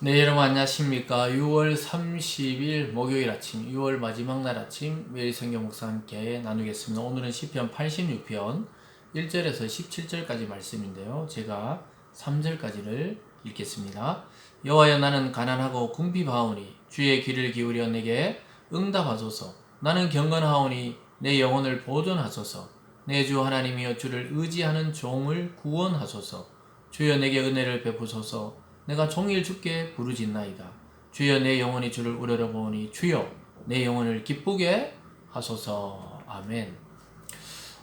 네, 여러분 안녕하십니까. 6월 30일 목요일 아침, 6월 마지막 날 아침 매일 성경 묵상 함께 나누겠습니다. 오늘은 시편 86편 1절에서 17절까지 말씀인데요. 제가 3절까지를 읽겠습니다. 여호와여, 나는 가난하고 궁핍하오니 주의 귀를 기울여 내게 응답하소서. 나는 경건하오니 내 영혼을 보존하소서. 내 주 하나님이여, 주를 의지하는 종을 구원하소서. 주여, 내게 은혜를 베푸소서. 내가 종일 주께 부르짖나이다. 주여, 내 영혼이 주를 우러러 보니 주여, 내 영혼을 기쁘게 하소서. 아멘.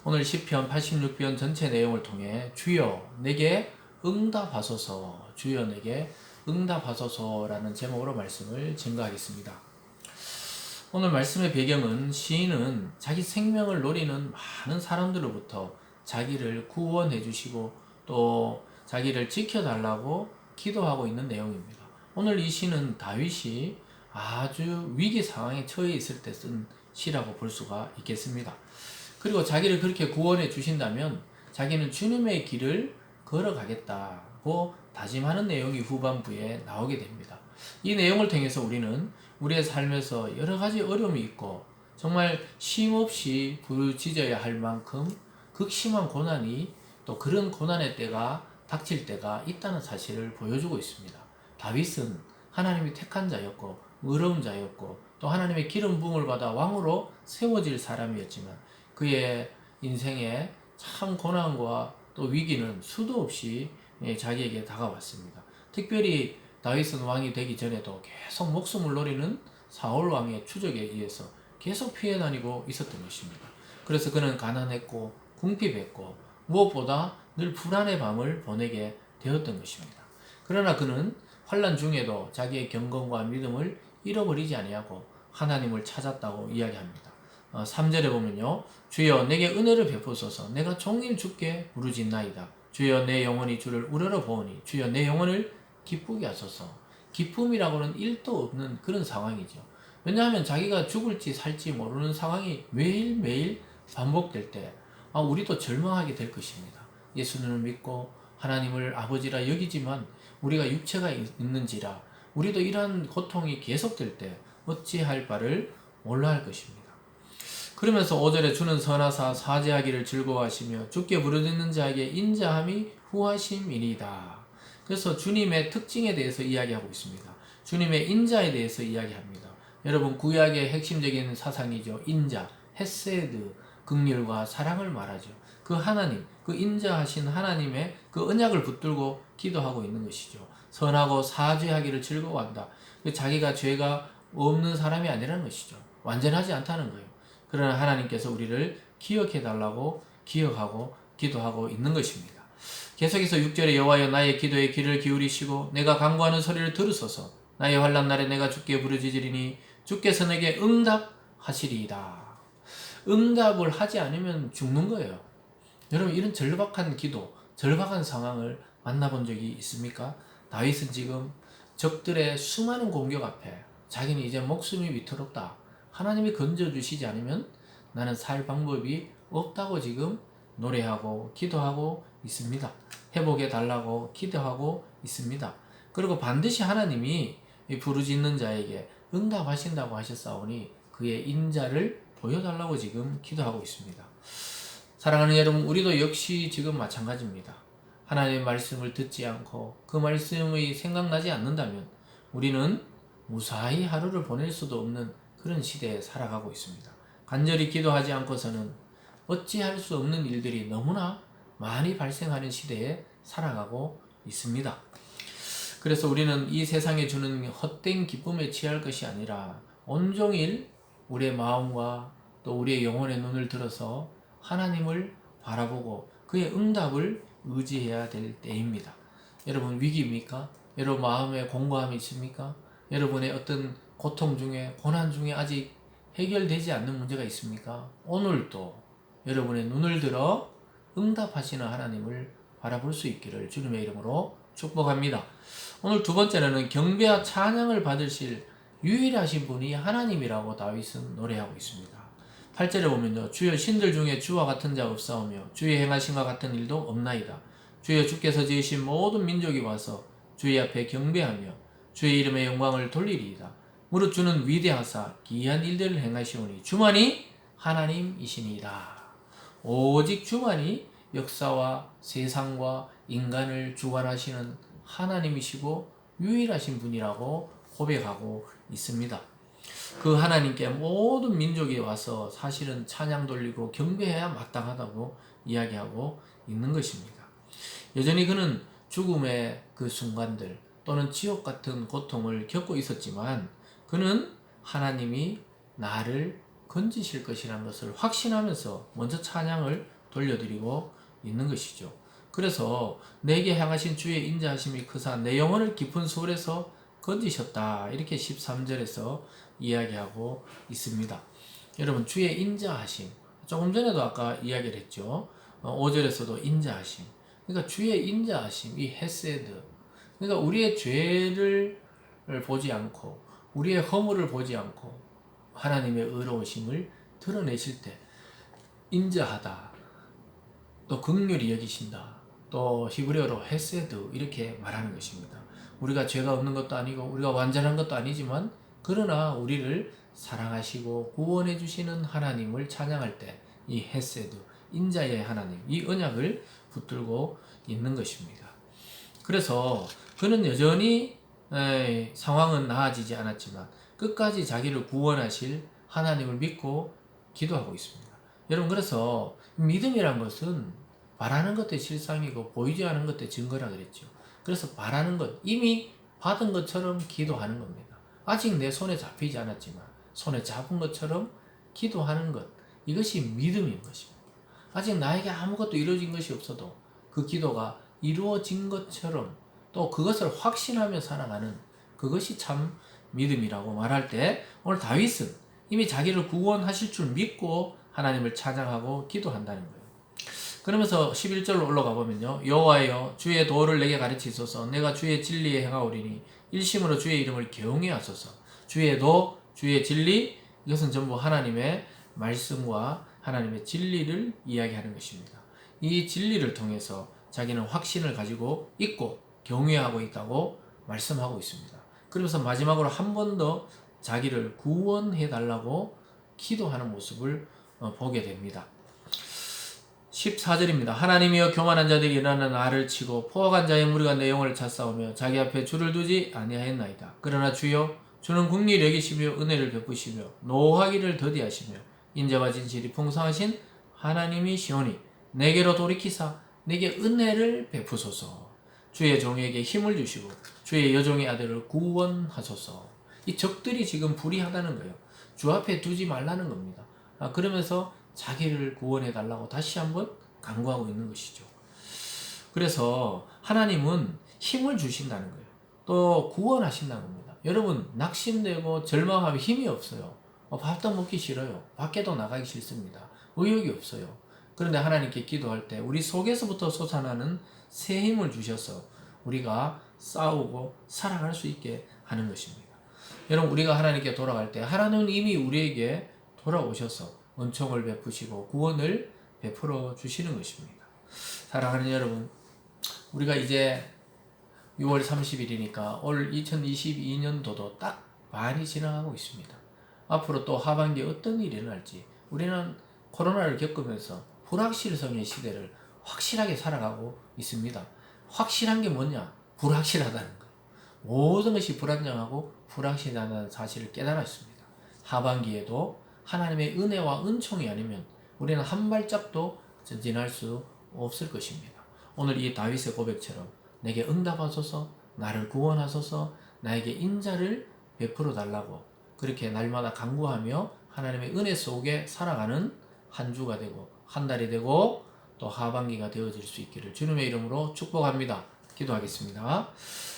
오늘 시편 86편 전체 내용을 통해 주여 내게 응답하소서, 주여 내게 응답하소서라는 제목으로 말씀을 증거하겠습니다. 오늘 말씀의 배경은 시인은 자기 생명을 노리는 많은 사람들로부터 자기를 구원해 주시고 또 자기를 지켜달라고 기도하고 있는 내용입니다. 오늘 이 시는 다윗이 아주 위기 상황에 처해 있을 때 쓴 시라고 볼 수가 있겠습니다. 그리고 자기를 그렇게 구원해 주신다면 자기는 주님의 길을 걸어가겠다고 다짐하는 내용이 후반부에 나오게 됩니다. 이 내용을 통해서 우리는 우리의 삶에서 여러 가지 어려움이 있고 정말 쉼없이 부르짖어야 할 만큼 극심한 고난이, 또 그런 고난의 때가 닥칠 때가 있다는 사실을 보여주고 있습니다. 다윗은 하나님이 택한 자였고 의로운 자였고 또 하나님의 기름 부음을 받아 왕으로 세워질 사람이었지만 그의 인생에 참 고난과 또 위기는 수도 없이 자기에게 다가왔습니다. 특별히 다윗은 왕이 되기 전에도 계속 목숨을 노리는 사울 왕의 추적에 의해서 계속 피해 다니고 있었던 것입니다. 그래서 그는 가난했고 궁핍했고 무엇보다 늘 불안의 밤을 보내게 되었던 것입니다. 그러나 그는 환난 중에도 자기의 경건과 믿음을 잃어버리지 아니하고 하나님을 찾았다고 이야기합니다. 3절에 보면요, 주여 내게 은혜를 베푸소서. 내가 종일 주께 부르짖나이다. 주여 내 영혼이 주를 우러러 보오니 주여 내 영혼을 기쁘게 하소서. 기쁨이라고는 1도 없는 그런 상황이죠. 왜냐하면 자기가 죽을지 살지 모르는 상황이 매일매일 반복될 때 우리도 절망하게 될 것입니다. 예수님을 믿고 하나님을 아버지라 여기지만 우리가 육체가 있는지라 우리도 이러한 고통이 계속될 때 어찌할 바를 몰라 할 것입니다. 그러면서 5절에 주는 선하사 사죄하기를 즐거워하시며 주께 부르짖는 자에게 인자함이 후하심이니이다. 그래서 주님의 특징에 대해서 이야기하고 있습니다. 주님의 인자에 대해서 이야기합니다. 여러분, 구약의 핵심적인 사상이죠. 인자, 헤세드, 긍휼과 사랑을 말하죠. 그 하나님, 그 인자하신 하나님의 그 언약을 붙들고 기도하고 있는 것이죠. 선하고 사죄하기를 즐거워한다. 자기가 죄가 없는 사람이 아니라는 것이죠. 완전하지 않다는 거예요. 그러나 하나님께서 우리를 기억해 달라고 기억하고 기도하고 있는 것입니다. 계속해서 6절에 여호와여 나의 기도에 귀를 기울이시고 내가 간구하는 소리를 들으소서. 나의 환난 날에 내가 주께 부르짖으리니 주께서 내게 응답하시리이다. 응답을 하지 않으면 죽는 거예요. 여러분, 이런 절박한 기도, 절박한 상황을 만나본 적이 있습니까? 다윗은 지금 적들의 수많은 공격 앞에 자기는 이제 목숨이 위태롭다. 하나님이 건져주시지 않으면 나는 살 방법이 없다고 지금 노래하고 기도하고 있습니다. 회복해 달라고 기도하고 있습니다. 그리고 반드시 하나님이 부르짖는 자에게 응답하신다고 하셨사오니 그의 인자를 보여달라고 지금 기도하고 있습니다. 사랑하는 여러분, 우리도 역시 지금 마찬가지입니다. 하나님의 말씀을 듣지 않고 그 말씀이 생각나지 않는다면 우리는 무사히 하루를 보낼 수도 없는 그런 시대에 살아가고 있습니다. 간절히 기도하지 않고서는 어찌할 수 없는 일들이 너무나 많이 발생하는 시대에 살아가고 있습니다. 그래서 우리는 이 세상에 주는 헛된 기쁨에 취할 것이 아니라 온종일 우리의 마음과 또 우리의 영혼의 눈을 들어서 하나님을 바라보고 그의 응답을 의지해야 될 때입니다. 여러분, 위기입니까? 여러분 마음에 공고함이 있습니까? 여러분의 어떤 고통 중에 고난 중에 아직 해결되지 않는 문제가 있습니까? 오늘도 여러분의 눈을 들어 응답하시는 하나님을 바라볼 수 있기를 주님의 이름으로 축복합니다. 오늘 두 번째는 경배와 찬양을 받으실 유일하신 분이 하나님이라고 다윗은 노래하고 있습니다. 8절에 보면요, 주여 신들 중에 주와 같은 자 없사오며 주의 행하신과 같은 일도 없나이다. 주여 주께서 지으신 모든 민족이 와서 주의 앞에 경배하며 주의 이름의 영광을 돌리리이다. 무릇 주는 위대하사 기이한 일들을 행하시오니 주만이 하나님이시니이다. 오직 주만이 역사와 세상과 인간을 주관하시는 하나님이시고 유일하신 분이라고 고백하고 있습니다. 그 하나님께 모든 민족이 와서 사실은 찬양 돌리고 경배해야 마땅하다고 이야기하고 있는 것입니다. 여전히 그는 죽음의 그 순간들 또는 지옥 같은 고통을 겪고 있었지만 그는 하나님이 나를 건지실 것이라는 것을 확신하면서 먼저 찬양을 돌려드리고 있는 것이죠. 그래서 내게 향하신 주의 인자하심이 크사 내 영혼을 깊은 수월에서 건지셨다. 이렇게 13절에서 이야기하고 있습니다. 여러분, 주의 인자하심. 조금 전에도 아까 이야기를 했죠. 5절에서도 인자하심. 그러니까 주의 인자하심, 이 헤세드. 그러니까 우리의 죄를 보지 않고 우리의 허물을 보지 않고 하나님의 의로우심을 드러내실 때 인자하다. 또 긍휼히 여기신다. 또 히브리어로 헤세드 이렇게 말하는 것입니다. 우리가 죄가 없는 것도 아니고 우리가 완전한 것도 아니지만 그러나 우리를 사랑하시고 구원해 주시는 하나님을 찬양할 때 이 헤세드, 인자의 하나님, 이 언약을 붙들고 있는 것입니다. 그래서 그는 여전히 상황은 나아지지 않았지만 끝까지 자기를 구원하실 하나님을 믿고 기도하고 있습니다. 여러분, 그래서 믿음이란 것은 바라는 것의 실상이고 보이지 않은 것의 증거라 그랬죠. 그래서 바라는 것, 이미 받은 것처럼 기도하는 겁니다. 아직 내 손에 잡히지 않았지만 손에 잡은 것처럼 기도하는 것, 이것이 믿음인 것입니다. 아직 나에게 아무것도 이루어진 것이 없어도 그 기도가 이루어진 것처럼 또 그것을 확신하며 살아가는 그것이 참 믿음이라고 말할 때 오늘 다윗은 이미 자기를 구원하실 줄 믿고 하나님을 찬양하고 기도한다는 거예요. 그러면서 11절로 올라가 보면요. 여호와여 주의 도를 내게 가르치소서. 내가 주의 진리에 행하오리니 일심으로 주의 이름을 경외 하소서. 주의 도, 주의 진리, 이것은 전부 하나님의 말씀과 하나님의 진리를 이야기하는 것입니다. 이 진리를 통해서 자기는 확신을 가지고 있고 경외하고 있다고 말씀하고 있습니다. 그러면서 마지막으로 한 번 더 자기를 구원해 달라고 기도하는 모습을 보게 됩니다. 14절입니다. 하나님이여 교만한 자들이 일어나는 알을 치고 포악한 자의 무리가 내 영혼을 찾사오며 자기 앞에 줄을 두지 아니하였나이다. 그러나 주여 주는 긍휼히 여기시며 은혜를 베푸시며 노하기를 더디하시며 인자와 진실이 풍성하신 하나님이시오니 내게로 돌이키사 내게 은혜를 베푸소서. 주의 종에게 힘을 주시고 주의 여종의 아들을 구원하소서. 이 적들이 지금 불의하다는 거예요. 주 앞에 두지 말라는 겁니다. 그러면서 자기를 구원해 달라고 다시 한번 간구하고 있는 것이죠. 그래서 하나님은 힘을 주신다는 거예요. 또 구원하신다는 겁니다. 여러분, 낙심되고 절망하면 힘이 없어요. 밥도 먹기 싫어요. 밖에도 나가기 싫습니다. 의욕이 없어요. 그런데 하나님께 기도할 때 우리 속에서부터 솟아나는 새 힘을 주셔서 우리가 싸우고 살아갈 수 있게 하는 것입니다. 여러분, 우리가 하나님께 돌아갈 때 하나님은 이미 우리에게 돌아오셔서 은총을 베푸시고 구원을 베풀어 주시는 것입니다. 사랑하는 여러분, 우리가 이제 6월 30일이니까 올 2022년도도 딱 반이 지나가고 있습니다. 앞으로 또 하반기에 어떤 일이 일어날지 우리는 코로나를 겪으면서 불확실성의 시대를 확실하게 살아가고 있습니다. 확실한 게 뭐냐? 불확실하다는 거예요. 모든 것이 불안정하고 불확실하다는 사실을 깨달았습니다. 하반기에도 하나님의 은혜와 은총이 아니면 우리는 한 발짝도 전진할 수 없을 것입니다. 오늘 이 다윗의 고백처럼 내게 응답하소서, 나를 구원하소서, 나에게 인자를 베풀어 달라고 그렇게 날마다 간구하며 하나님의 은혜 속에 살아가는 한 주가 되고 한 달이 되고 또 하반기가 되어질 수 있기를 주님의 이름으로 축복합니다. 기도하겠습니다.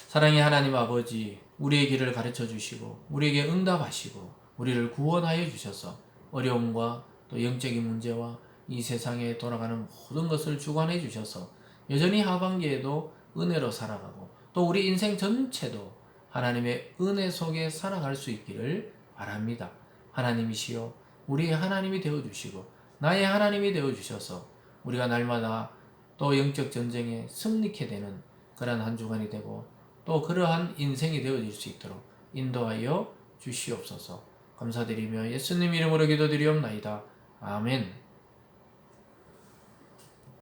사랑의 하나님 아버지, 우리의 길을 가르쳐 주시고 우리에게 응답하시고 우리를 구원하여 주셔서 어려움과 또 영적인 문제와 이 세상에 돌아가는 모든 것을 주관해 주셔서 여전히 하반기에도 은혜로 살아가고 또 우리 인생 전체도 하나님의 은혜 속에 살아갈 수 있기를 바랍니다. 하나님이시여 우리의 하나님이 되어주시고 나의 하나님이 되어주셔서 우리가 날마다 또 영적 전쟁에 승리케 되는 그러한 한 주간이 되고 또 그러한 인생이 되어질 수 있도록 인도하여 주시옵소서. 감사드리며 예수님 이름으로 기도드리옵나이다. 아멘.